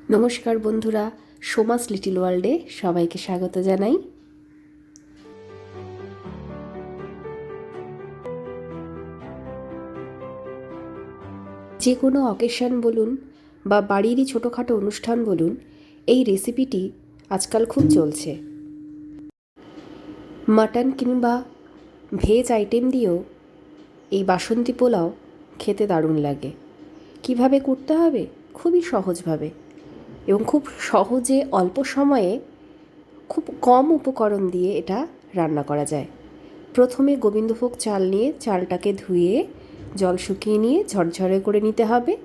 নমস্কার বন্ধুরা, সোমাস লিটিল ওয়ার্ল্ডে সবাইকে স্বাগত জানাই। যে কোনো অকেশন বলুন বা বাড়িরই ছোটোখাটো অনুষ্ঠান বলুন, এই রেসিপিটি আজকাল খুব চলছে। মাটন কিংবা ভেজ আইটেম দিয়েও এই বাসন্তী পোলাও খেতে দারুণ লাগে। কিভাবে করতে হবে? খুবই সহজভাবে এবং খুব সহজে অল্প সময়ে খুব কম উপকরণ দিয়ে এটা রান্না করা যায়। প্রথমে গোবিন্দভোগ চাল নিয়ে চালটাকে ধুয়ে জল শুকিয়ে নিয়ে ঝরঝরে করে নিতে হবে।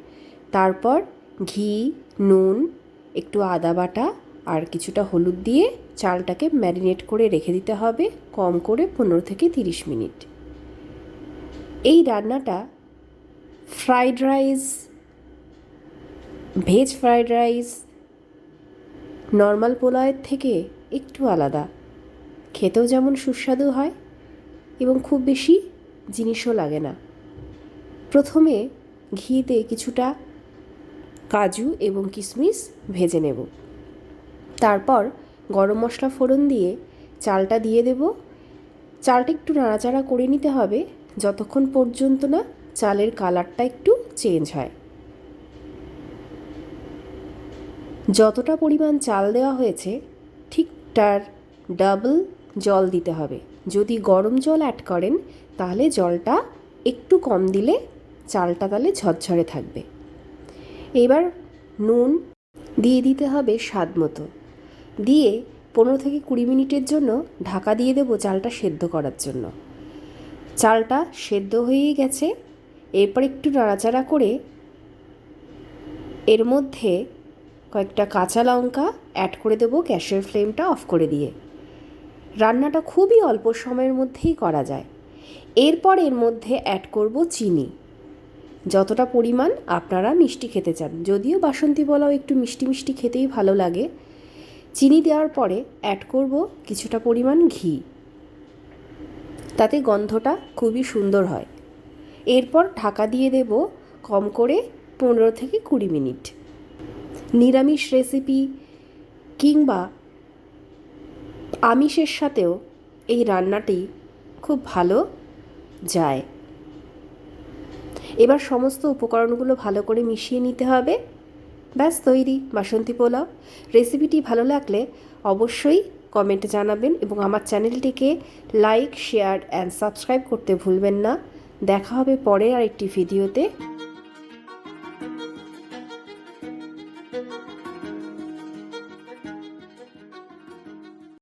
তারপর ঘি, নুন, একটু আদা বাটা আর কিছুটা হলুদ দিয়ে চালটাকে ম্যারিনেট করে রেখে দিতে হবে কম করে 15 থেকে 30 মিনিট। এই রান্নাটা fried rice, veg fried rice, normal পোলাওয়ের থেকে একটু আলাদা, খেতেও যেমন সুস্বাদু হয় এবং খুব বেশি জিনিসও লাগে না। প্রথমে ঘিতে কিছুটা কাজু এবং কিশমিশ ভেজে নেব। তারপর গরম মশলা ফোড়ন দিয়ে চালটা দিয়ে দেব। চালটা একটু নাড়াচাড়া করে নিতে হবে যতক্ষণ পর্যন্ত না চালের কালারটা একটু চেঞ্জ হয়। যতটা পরিমাণ চাল দেওয়া হয়েছে ঠিক তার ডাবল জল দিতে হবে। যদি গরম জল অ্যাড করেন তাহলে জলটা একটু কম দিলে চালটা তাহলে ঝরঝরে থাকবে। এবার নুন দিয়ে দিতে হবে স্বাদ মতো, দিয়ে 15 থেকে 20 মিনিটের জন্য ঢাকা দিয়ে দেবো চালটা সেদ্ধ করার জন্য। চালটা সেদ্ধ হয়েই গেছে। এরপর একটু নাড়াচাড়া করে এর মধ্যে কয়েকটা কাঁচা লঙ্কা অ্যাড করে দেবো গ্যাসের ফ্লেমটা অফ করে দিয়ে। রান্নাটা খুবই অল্প সময়ের মধ্যেই করা যায়। এরপর এর মধ্যে অ্যাড করব চিনি, যতটা পরিমাণ আপনারা মিষ্টি খেতে চান। যদিও বাসন্তী পোলাও একটু মিষ্টি মিষ্টি খেতেই ভালো লাগে। চিনি দেওয়ার পরে অ্যাড করব কিছুটা পরিমাণ ঘি, তাতে গন্ধটা খুবই সুন্দর হয়। এরপর ঢাকা দিয়ে দেব কম করে 15 থেকে 20 মিনিট। নিরামিষ রেসিপি কিংবা আমিষের সাথেও এই রান্নাটি খুব ভালো যায়। এবার সমস্ত উপকরণগুলো ভালো করে মিশিয়ে নিতে হবে। ব্যাস তৈরি বাসন্তী পোলাও। রেসিপিটি ভালো লাগলে অবশ্যই কমেন্টে জানাবেন এবং আমার চ্যানেলটিকে লাইক, শেয়ার অ্যান্ড সাবস্ক্রাইব করতে ভুলবেন না। দেখা হবে পরের আরেকটি ভিডিওতে।